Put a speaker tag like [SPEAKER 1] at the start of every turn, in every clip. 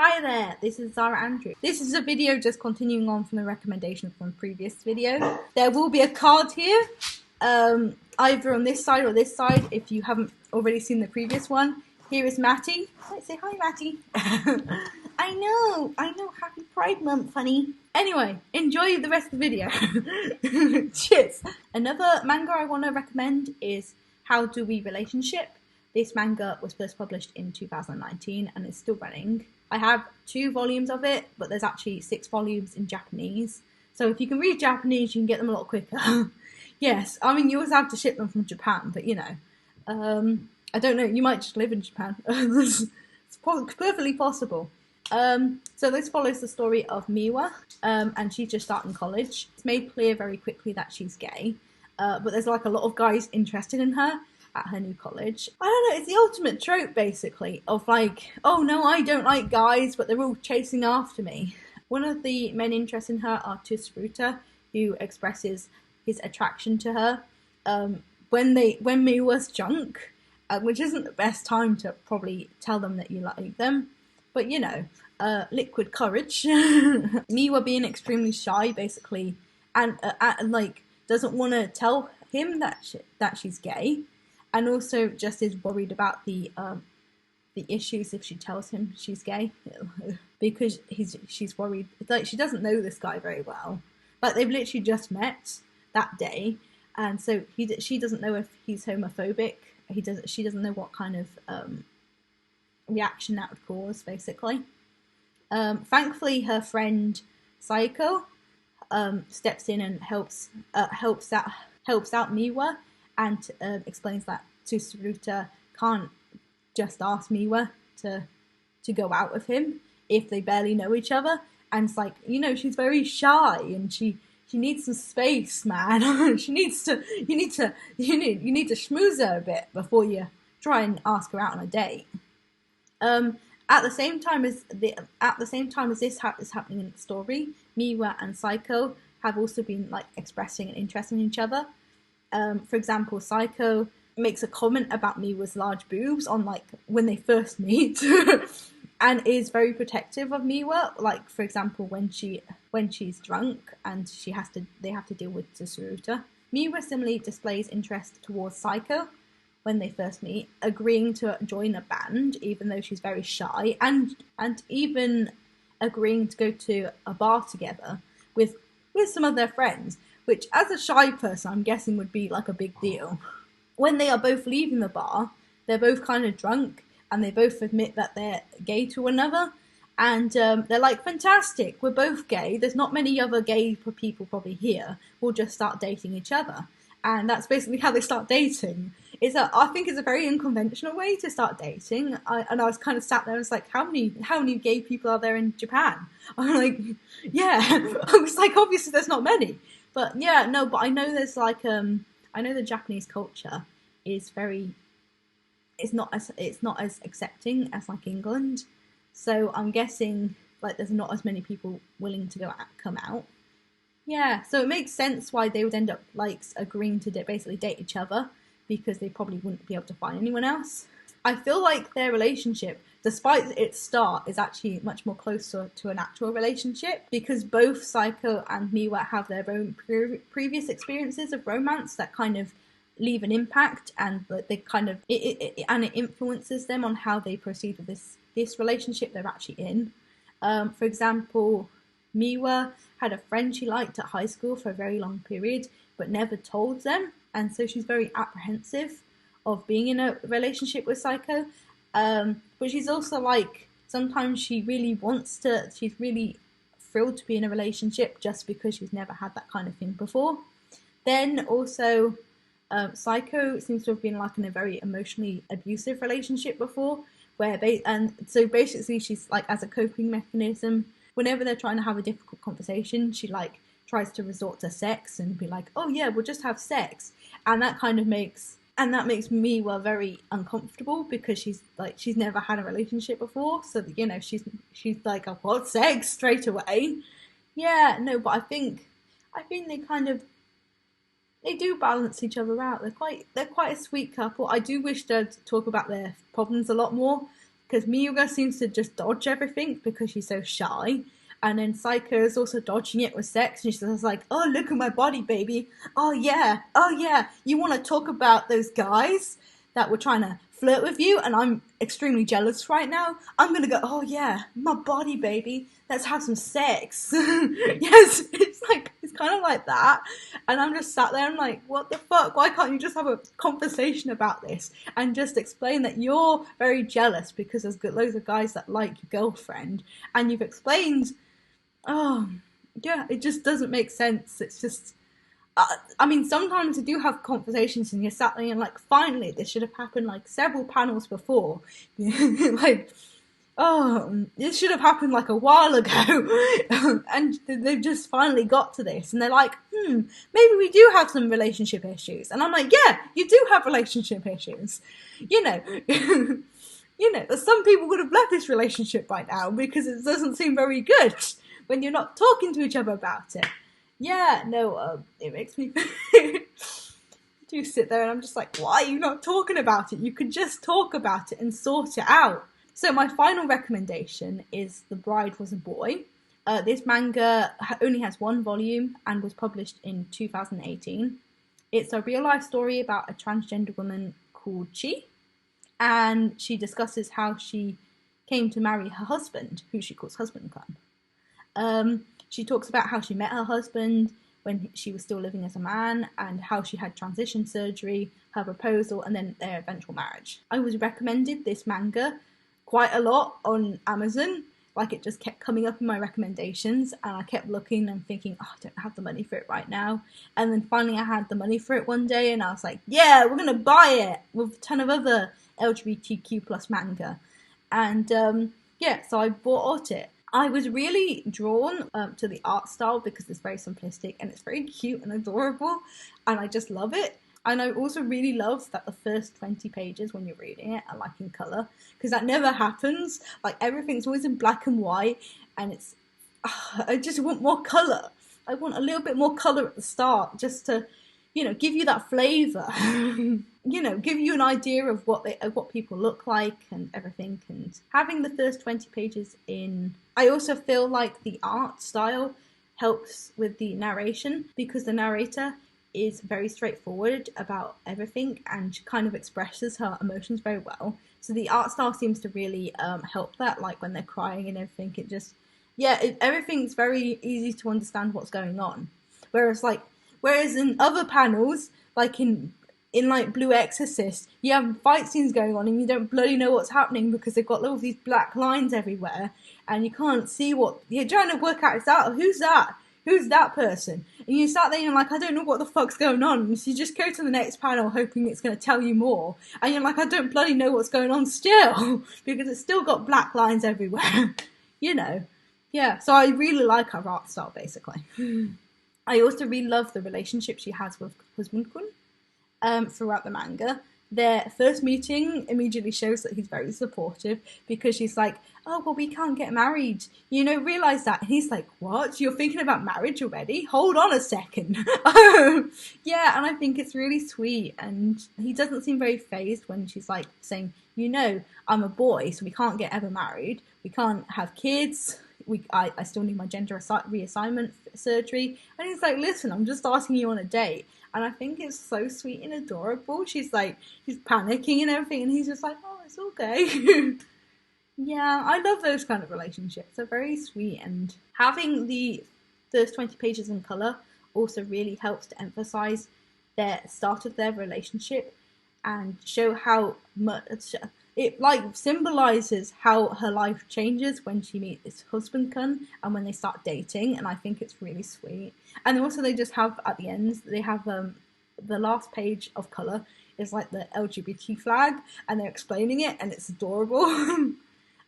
[SPEAKER 1] Hi there, this is Zara Andrew. This is a video just continuing on from the recommendation from the previous video. There will be a card here, either on this side or this side if you haven't already seen the previous one. Here is Matty. Let's say hi, Matty. I know, happy Pride Month, honey. Anyway, enjoy the rest of the video. Cheers. Another manga I want to recommend is How Do We Relationship. This manga was first published in 2019 and is still running. I have 2 volumes of it, but there's actually 6 volumes in Japanese. So if you can read Japanese, you can get them a lot quicker. Yes, I mean, you always have to ship them from Japan, but you know. I don't know, you might just live in Japan. It's perfectly possible. So this follows the story of Miwa, and she's just starting college. It's made clear very quickly that she's gay, but there's like a lot of guys interested in her at her new college. I don't know, it's the ultimate trope basically of like, oh no, I don't like guys, but they're all chasing after me. One of the men interested in her are Tsuruta, who expresses his attraction to her when Miwa's drunk, which isn't the best time to probably tell them that you like them, but you know, liquid courage. Miwa being extremely shy basically, and like doesn't want to tell him that she's gay. And also just is worried about the issues if she tells him she's gay, because she's worried. It's like she doesn't know this guy very well. Like they've literally just met that day, and so she doesn't know if he's homophobic. She doesn't know what kind of reaction that would cause, basically. Thankfully, her friend Saiko steps in and helps out Miwa. And explains that Tsuruta can't just ask Miwa to go out with him if they barely know each other. And it's like, you know, she's very shy and she needs some space, man. You need to schmooze her a bit before you try and ask her out on a date. At the same time as this is happening in the story, Miwa and Saiko have also been like expressing an interest in each other. For example, Saiko makes a comment about Miwa's large boobs on like when they first meet, and is very protective of Miwa. Like for example, when she's drunk and they have to deal with Tsuruta. Miwa similarly displays interest towards Saiko when they first meet, agreeing to join a band even though she's very shy, and even agreeing to go to a bar together with some of their friends, which as a shy person I'm guessing would be like a big deal. When they are both leaving the bar, they're both kind of drunk and they both admit that they're gay to one another, and they're like, fantastic, we're both gay, there's not many other gay people probably here, we'll just start dating each other. And that's basically how they start dating. I think it's a very unconventional way to start dating. I was kind of sat there and was like, how many gay people are there in Japan? I'm like, yeah. I was like, obviously there's not many. But yeah, no, but I know there's like, I know the Japanese culture is it's not as accepting as like England. So I'm guessing like there's not as many people willing to come out. Yeah, so it makes sense why they would end up like agreeing to basically date each other, because they probably wouldn't be able to find anyone else. I feel like their relationship, despite its start, is actually much more closer to an actual relationship, because both Saiko and Miwa have their own previous experiences of romance that kind of leave an impact, and they kind of it influences them on how they proceed with this relationship they're actually in. For example, Miwa had a friend she liked at high school for a very long period, but never told them, and so she's very apprehensive of being in a relationship with Saiko. But she's also like, sometimes she's really thrilled to be in a relationship just because she's never had that kind of thing before. Then also, Saiko seems to have been like in a very emotionally abusive relationship before, and so basically she's like, as a coping mechanism, whenever they're trying to have a difficult conversation, she like tries to resort to sex and be like, oh yeah, we'll just have sex. And that makes Miwa very uncomfortable, because she's never had a relationship before. So, you know, she's like, oh, what, sex straight away? Yeah, no, but I think they do balance each other out. They're quite a sweet couple. I do wish they'd talk about their problems a lot more, because Miyuga seems to just dodge everything because she's so shy. And then Psycho is also dodging it with sex, and she's just like, oh, look at my body, baby. Oh yeah, you want to talk about those guys that were trying to flirt with you, and I'm extremely jealous right now? I'm gonna go, oh yeah, my body, baby. Let's have some sex. Yes, it's kind of like that. And I'm just sat there, I'm like, what the fuck? Why can't you just have a conversation about this and just explain that you're very jealous because there's loads of guys that like your girlfriend, and you've explained. Oh, yeah, it just doesn't make sense. It's just, I mean, sometimes you do have conversations and you're sat there and like, finally, this should have happened like several panels before. Like, oh, this should have happened like a while ago. And they've just finally got to this. And they're like, maybe we do have some relationship issues. And I'm like, yeah, you do have relationship issues. You know. Some people would have left this relationship by now because it doesn't seem very good when you're not talking to each other about it. Yeah, no, it makes me do sit there and I'm just like, why are you not talking about it? You could just talk about it and sort it out. So my final recommendation is The Bride Was a Boy. This manga only has one volume and was published in 2018. It's a real life story about a transgender woman called Chi. And she discusses how she came to marry her husband, who she calls Husband Kun. She talks about how she met her husband when she was still living as a man, and how she had transition surgery, her proposal, and then their eventual marriage. I was recommended this manga quite a lot on Amazon. Like, it just kept coming up in my recommendations, and I kept looking and thinking, oh, I don't have the money for it right now. And then finally I had the money for it one day, and I was like, yeah, we're gonna buy it with a ton of other LGBTQ plus manga. And so I bought it. I was really drawn to the art style because it's very simplistic and it's very cute and adorable, and I just love it. And I also really love that the first 20 pages when you're reading it are like in colour, because that never happens. Like, everything's always in black and white, and it's I just want more colour. I want a little bit more colour at the start, just to, give you that flavour. Give you an idea of what people look like and everything. And having the first 20 pages in, I also feel like the art style helps with the narration, because the narrator is very straightforward about everything and she kind of expresses her emotions very well. So the art style seems to really help that, like when they're crying and everything. It just, everything's very easy to understand what's going on. Whereas in other panels, like in like Blue Exorcist, you have fight scenes going on and you don't bloody know what's happening because they've got all these black lines everywhere and you can't see what you're trying to work out. Who's that person? And you sat there and you're like, I don't know what the fuck's going on. And so you just go to the next panel hoping it's going to tell you more. And you're like, I don't bloody know what's going on still because it's still got black lines everywhere. Yeah, so I really like her art style, basically. I also really love the relationship she has with Husband Kun throughout the manga. Their first meeting immediately shows that he's very supportive, because she's like, oh, well, we can't get married. Realise that. And he's like, what? You're thinking about marriage already? Hold on a second. Yeah, and I think it's really sweet. And he doesn't seem very fazed when she's like saying, I'm a boy, so we can't get ever married. We can't have kids. I still need my gender reassignment surgery. And he's like, listen, I'm just asking you on a date. And I think it's so sweet and adorable. She's panicking and everything, and he's just like, oh, it's okay. Yeah, I love those kind of relationships. They're very sweet, and having the first 20 pages in colour also really helps to emphasise the start of their relationship and show how much it symbolises how her life changes when she meets this Husband Kun and when they start dating, and I think it's really sweet. And also they just have, at the end, they have the last page of colour is like the LGBT flag, and they're explaining it, and it's adorable.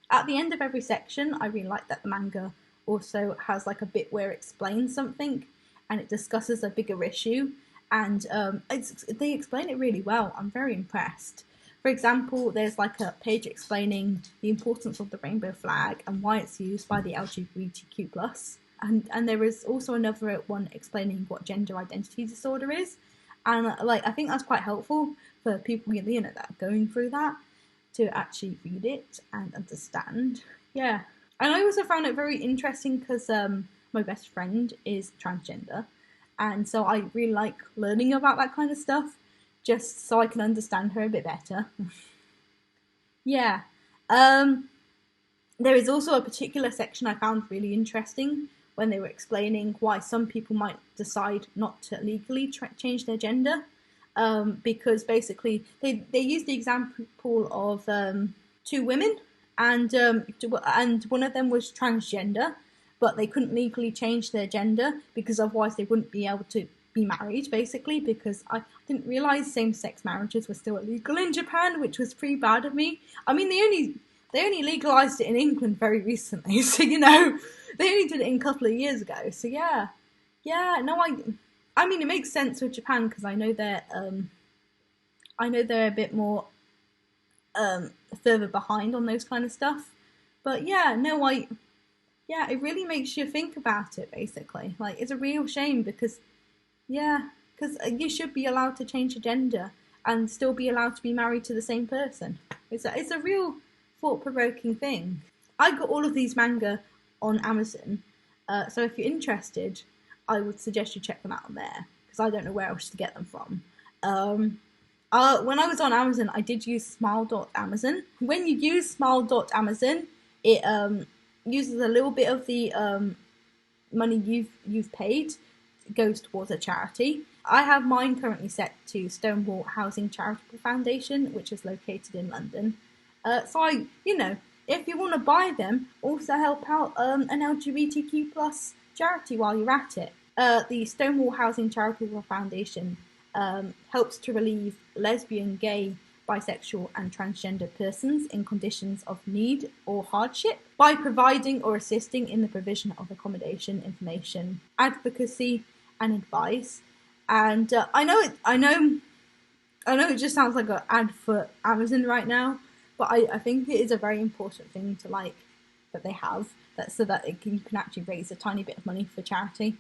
[SPEAKER 1] At the end of every section, I really like that the manga also has like a bit where it explains something and it discusses a bigger issue, and they explain it really well. I'm very impressed. For example, there's like a page explaining the importance of the rainbow flag and why it's used by the LGBTQ+. And there is also another one explaining what gender identity disorder is. And I think that's quite helpful for people, that are going through that. to actually read it and understand. Yeah. And I also found it very interesting because my best friend is transgender, and so I really like learning about that kind of stuff, just so I can understand her a bit better. Yeah. There is also a particular section I found really interesting when they were explaining why some people might decide not to legally change their gender, because basically they used the example of two women, and one of them was transgender, but they couldn't legally change their gender because otherwise they wouldn't be able to be married, basically, because I didn't realise same-sex marriages were still illegal in Japan, which was pretty bad of me. I mean, they only legalised it in England very recently, so they only did it a couple of years ago. So yeah, no, I mean, it makes sense with Japan because I know they're a bit more further behind on those kind of stuff. But yeah, no, it really makes you think about it. Basically, like, it's a real shame because you should be allowed to change your gender and still be allowed to be married to the same person. It's a real thought-provoking thing. I got all of these manga on Amazon, so if you're interested, I would suggest you check them out on there, because I don't know where else to get them from. When I was on Amazon, I did use Smile.Amazon. When you use Smile.Amazon, it uses a little bit of the money you've paid goes towards a charity. I have mine currently set to Stonewall Housing Charitable Foundation, which is located in London. So if you want to buy them, also help out an LGBTQ plus charity while you're at it. The Stonewall Housing Charitable Foundation helps to relieve lesbian, gay, bisexual and transgender persons in conditions of need or hardship by providing or assisting in the provision of accommodation, information, advocacy and advice. And I know it just sounds like an ad for Amazon right now, but I think it is a very important thing to that they have, so that you can actually raise a tiny bit of money for charity.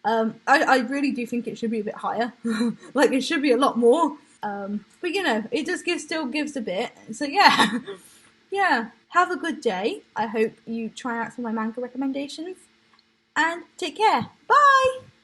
[SPEAKER 1] I really do think it should be a bit higher. Like, it should be a lot more. But it just still gives a bit. So yeah. Yeah. Have a good day. I hope you try out some of my manga recommendations. And take care. Bye!